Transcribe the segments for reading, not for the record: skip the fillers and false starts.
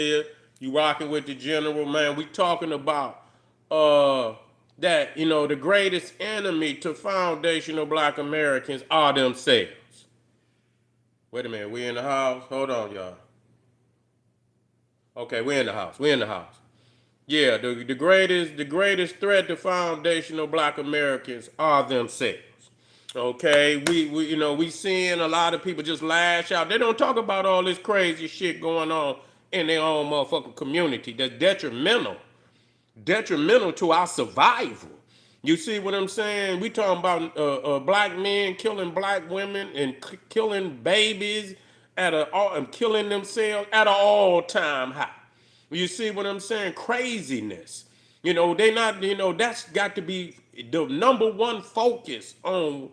You rocking with the general, man. We talking about that, the greatest enemy to foundational black Americans are themselves. Wait a minute, we in the house? Hold on, y'all. Okay, we in the house. We in the house. Yeah, the greatest threat to foundational black Americans are themselves. Okay, we seeing a lot of people just lash out. They don't talk about all this crazy shit going on in their own motherfucking community. That's detrimental to our survival. You see what I'm saying? We talking about black men killing black women and killing babies and killing themselves at an all-time high. You see what I'm saying? Craziness. They not. That's got to be the number one focus on.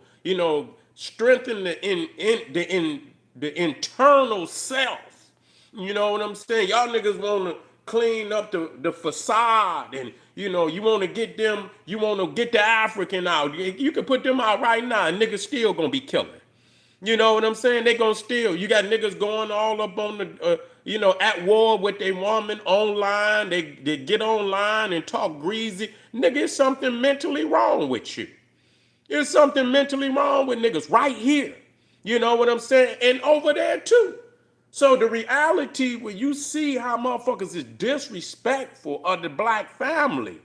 Strengthen the internal self. You know what I'm saying? Y'all niggas want to clean up the facade, and you want to get them. You want to get the African out. You can put them out right now, and niggas still gonna be killing. You know what I'm saying? They gonna steal. You got niggas going all up on the, at war with their woman online. They get online and talk greasy. Nigga, it's something mentally wrong with you. There's something mentally wrong with niggas right here. You know what I'm saying? And over there too. So the reality when you see how motherfuckers is disrespectful of the black family,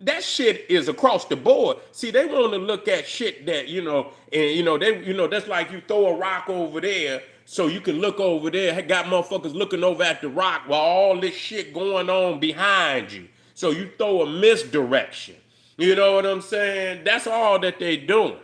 that shit is across the board. See, they want to look at shit that, that's like you throw a rock over there so you can look over there. Got motherfuckers looking over at the rock while all this shit going on behind you. So you throw a misdirection. You know what I'm saying? That's all that they doing.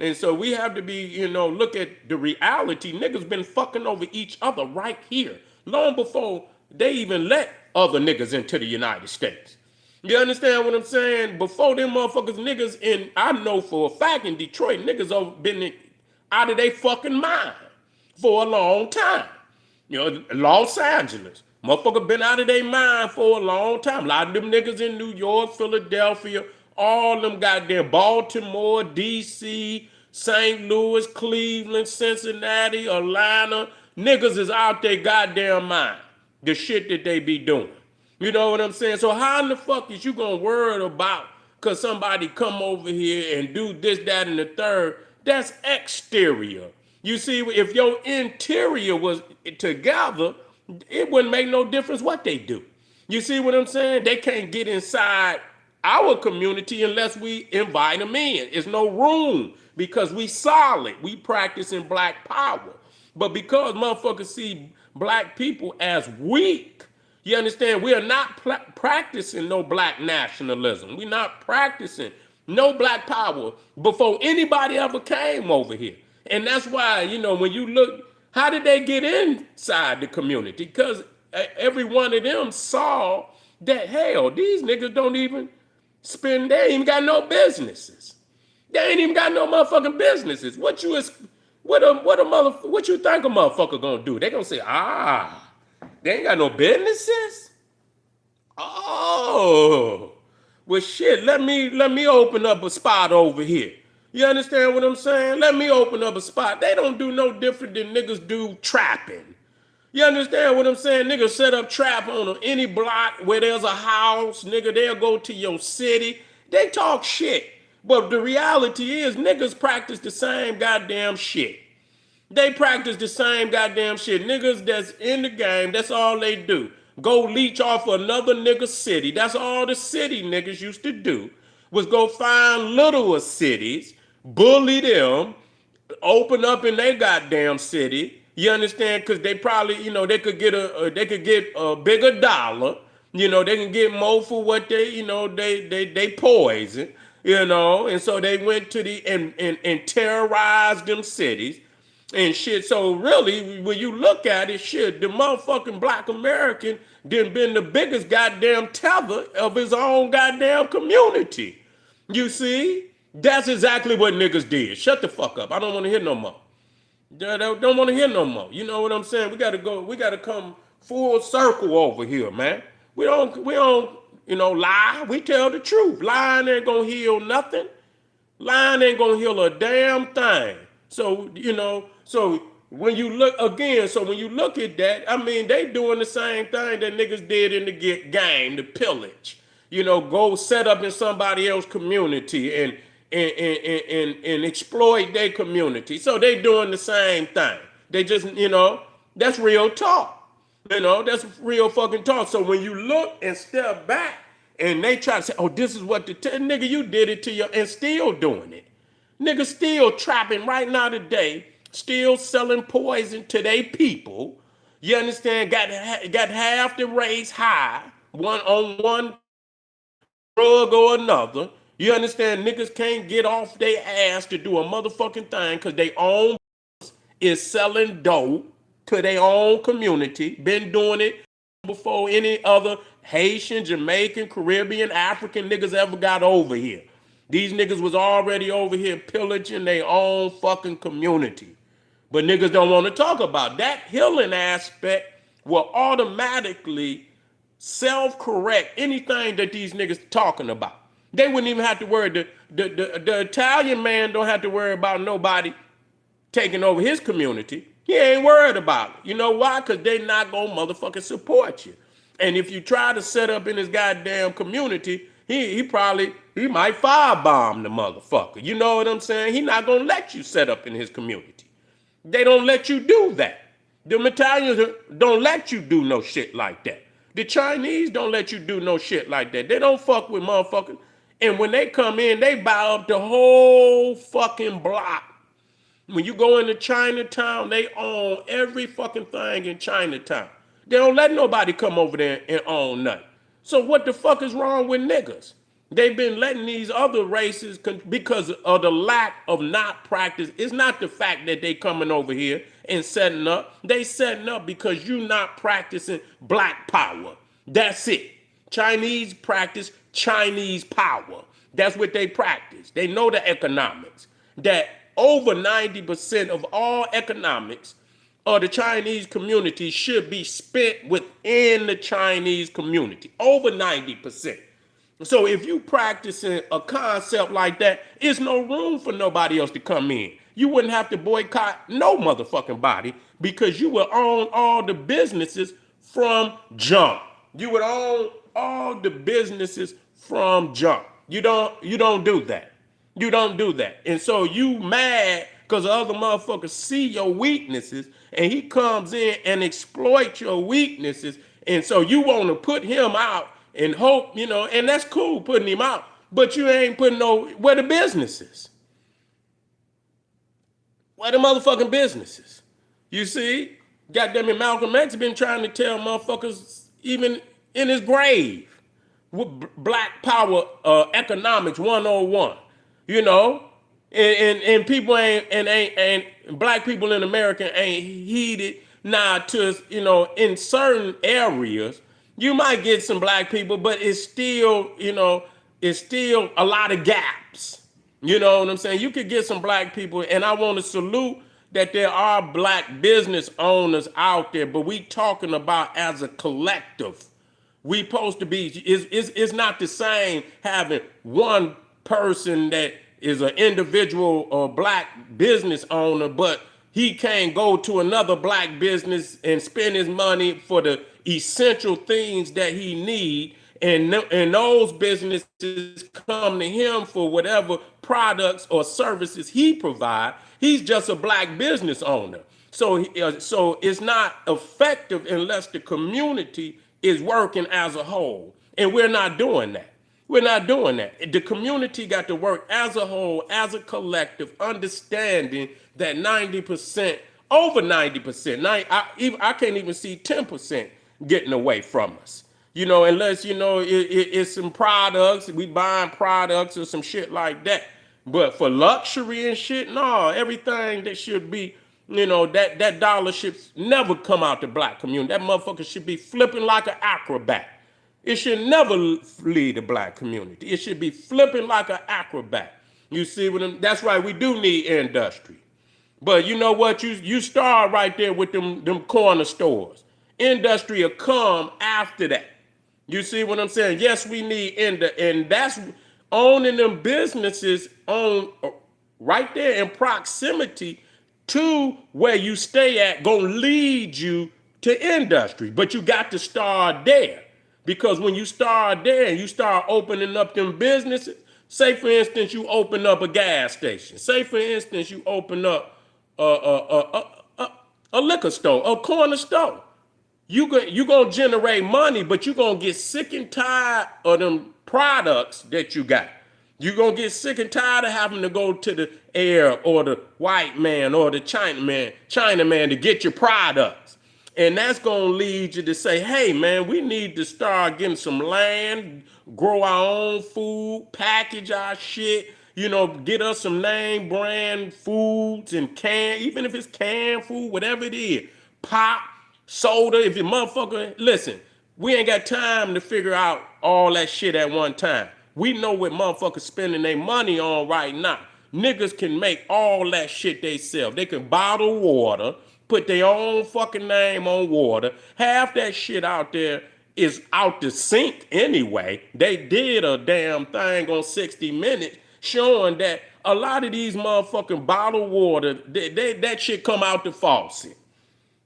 And so we have to be, look at the reality. Niggas been fucking over each other right here. Long before they even let other niggas into the United States. You understand what I'm saying? Before them motherfuckers, niggas I know for a fact in Detroit, niggas have been out of their fucking mind for a long time. Los Angeles, motherfucker been out of their mind for a long time. A lot of them niggas in New York, Philadelphia, all them goddamn Baltimore, DC, St. Louis, Cleveland, Cincinnati, Atlanta, niggas is out their goddamn mind. The shit that they be doing. You know what I'm saying? So how in the fuck is you gonna worry about cause somebody come over here and do this, that, and the third? That's exterior. You see, if your interior was together, it wouldn't make no difference what they do. You see what I'm saying? They can't get inside our community unless we invite them in. It's no room because we solid. We practicing black power. But because motherfuckers see black people as weak, you understand? We are not practicing no black nationalism. We're not practicing no black power before anybody ever came over here. And that's why, when you look, how did they get inside the community? Because every one of them saw that, hell, these niggas don't even they ain't even got no businesses. They ain't even got no motherfucking businesses. What you think a motherfucker gonna do? They gonna say, they ain't got no businesses? Oh. Well shit, let me open up a spot over here. You understand what I'm saying? Let me open up a spot. They don't do no different than niggas do trapping. You understand what I'm saying? Niggas set up trap on any block where there's a house. Nigga, they'll go to your city. They talk shit. But the reality is niggas practice the same goddamn shit. They practice the same goddamn shit. Niggas that's in the game, that's all they do. Go leech off another nigga's city. That's all the city niggas used to do, was go find littler cities, bully them, open up in their goddamn city. You understand? Because they probably, they could get a bigger dollar. They can get more for what they poison. And so they went to and terrorized them cities and shit. So really, when you look at it, shit, the motherfucking black American done been the biggest goddamn tether of his own goddamn community. You see? That's exactly what niggas did. Shut the fuck up. I don't want to hear no more. Don't want to hear no more. You know what I'm saying? We gotta come full circle over here, man. We don't, lie. We tell the truth. Lying ain't gonna heal nothing. Lying ain't gonna heal a damn thing. So, when you look again, so when you look at that, I mean, they doing the same thing that niggas did in the game, the pillage. You know, go set up in somebody else's community and exploit their community. So they doing the same thing. They just, that's real talk. That's real fucking talk. So when you look and step back and they try to say, oh, this is what nigga, you did it to your, and still doing it. Niggas still trapping right now today, still selling poison to their people. You understand? Got half the race high, one on one drug or another. You understand? Niggas can't get off their ass to do a motherfucking thing because they own is selling dope to their own community. Been doing it before any other Haitian, Jamaican, Caribbean, African niggas ever got over here. These niggas was already over here pillaging their own fucking community. But niggas don't want to talk about that healing aspect will automatically self-correct anything that these niggas talking about. They wouldn't even have to worry. The Italian man don't have to worry about nobody taking over his community. He ain't worried about it. You know why? Because they not gonna motherfucking support you. And if you try to set up in his goddamn community, he might firebomb the motherfucker. You know what I'm saying? He not gonna let you set up in his community. They don't let you do that. The Italians don't let you do no shit like that. The Chinese don't let you do no shit like that. They don't fuck with motherfuckers. And when they come in, they buy up the whole fucking block. When you go into Chinatown, they own every fucking thing in Chinatown. They don't let nobody come over there and own nothing. So what the fuck is wrong with niggas? They've been letting these other races, because of the lack of not practice. It's not the fact that they coming over here and setting up. They setting up because you not practicing black power. That's it. Chinese practice Chinese power. That's what they practice. They know the economics. That over 90% of all economics of the Chinese community should be spent within the Chinese community. Over 90%. So if you practicing a concept like that, it's no room for nobody else to come in. You wouldn't have to boycott no motherfucking body because you would own all the businesses from jump. You would own all the businesses from jump. You don't do that. You don't do that. And so you mad because the other motherfuckers see your weaknesses and he comes in and exploits your weaknesses. And so you want to put him out and hope, and that's cool putting him out. But you ain't putting where the businesses. Where the motherfucking businesses? You see? Goddamn it, Malcolm X been trying to tell motherfuckers even in his grave. Black power economics 101. You know, and people ain't black people in America ain't heeded now to, in certain areas, you might get some black people, but it's still a lot of gaps. You know what I'm saying? You could get some black people, and I want to salute that there are black business owners out there, but we talking about as a collective. We supposed to be, it's not the same having one person that is an individual or black business owner, but he can't go to another black business and spend his money for the essential things that he need, and those businesses come to him for whatever products or services he provide. He's just a black business owner. So it's not effective unless the community is working as a whole. And we're not doing that. We're not doing that. The community got to work as a whole, as a collective, understanding that 90%, over 90%, I can't even see 10% getting away from us. Unless, it's some products, we buying products or some shit like that. But for luxury and shit, no, everything that should be, that dollar should never come out the black community. That motherfucker should be flipping like an acrobat. It should never leave the black community. It should be flipping like an acrobat. You see what I'm, that's right, we do need industry. But you know what? You start right there with them corner stores. Industry will come after that. You see what I'm saying? Yes, we need and that's owning them businesses on right there in proximity to where you stay at gonna lead you to industry. But you got to start there. Because when you start there and you start opening up them businesses, say for instance you open up a gas station. Say for instance you open up a liquor store, a corner store. You gonna generate money, but you gonna get sick and tired of them products that you got. You gonna get sick and tired of having to go to the Arab or the white man or the Chinaman to get your products. And that's gonna lead you to say, hey man, we need to start getting some land, grow our own food, package our shit, get us some name brand foods and even if it's canned food, whatever it is, pop, soda, if you motherfucker, listen, we ain't got time to figure out all that shit at one time. We know what motherfuckers spending their money on right now. Niggas can make all that shit they sell. They can bottle water, put their own fucking name on water. Half that shit out there is out the sink anyway. They did a damn thing on 60 Minutes showing that a lot of these motherfucking bottled water, that shit come out the faucet.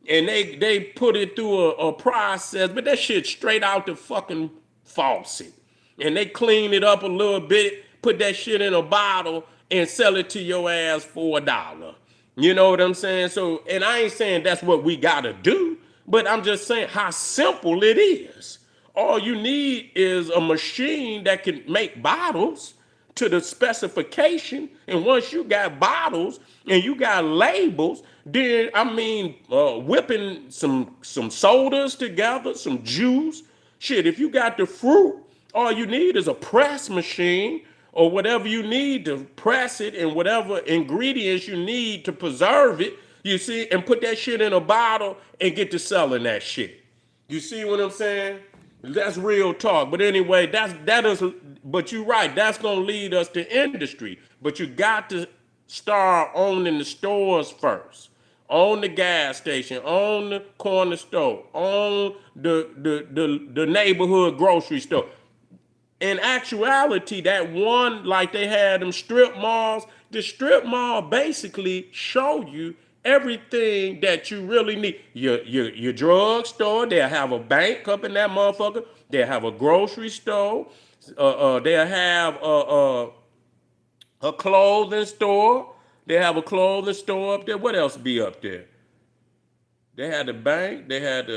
And they put it through a process, but that shit straight out the fucking faucet. And they clean it up a little bit, put that shit in a bottle, and sell it to your ass for $1. You know what I'm saying? So, and I ain't saying that's what we gotta do, but I'm just saying how simple it is. All you need is a machine that can make bottles to the specification, and once you got bottles and you got labels, then whipping some sodas together, some juice, shit. If you got the fruit, all you need is a press machine or whatever you need to press it, and whatever ingredients you need to preserve it. You see, and put that shit in a bottle and get to selling that shit. You see what I'm saying? That's real talk. But anyway, that is. But you're right. That's gonna lead us to industry. But you got to start owning the stores first. Own the gas station. Own the corner store. Own the neighborhood grocery store. In actuality, that one, like they had them strip malls, the strip mall basically show you everything that you really need. Your drug store, they'll have a bank up in that motherfucker. They'll have a grocery store. They'll have a clothing store. They have a clothing store up there. What else be up there? They had the bank. They had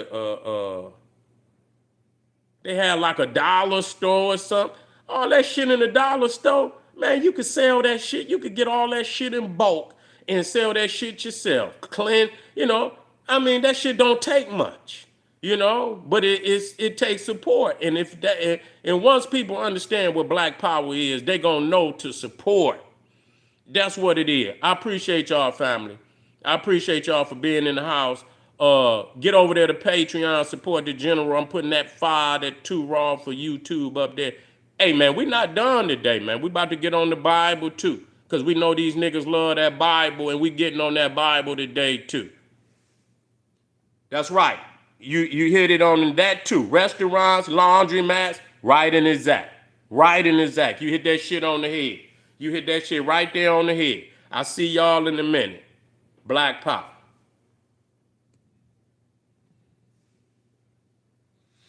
they had like a dollar store or something. All that shit in the dollar store, man, you could sell that shit. You could get all that shit in bulk and sell that shit yourself. Clean, that shit don't take much, but it takes support. And and once people understand what Black Power is, they gonna know to support. That's what it is. I appreciate y'all, family. I appreciate y'all for being in the house. Get over there to Patreon, support the general. I'm putting that 2 raw for YouTube up there. Hey man, we not done today, man. We about to get on the Bible too, because we know these niggas love that Bible, and we getting on that Bible today too. That's right. You hit it on that too. Restaurants, laundromats, right in exact. Right in exact. You hit that shit on the head. You hit that shit right there on the head. I'll see y'all in a minute. Black Pop.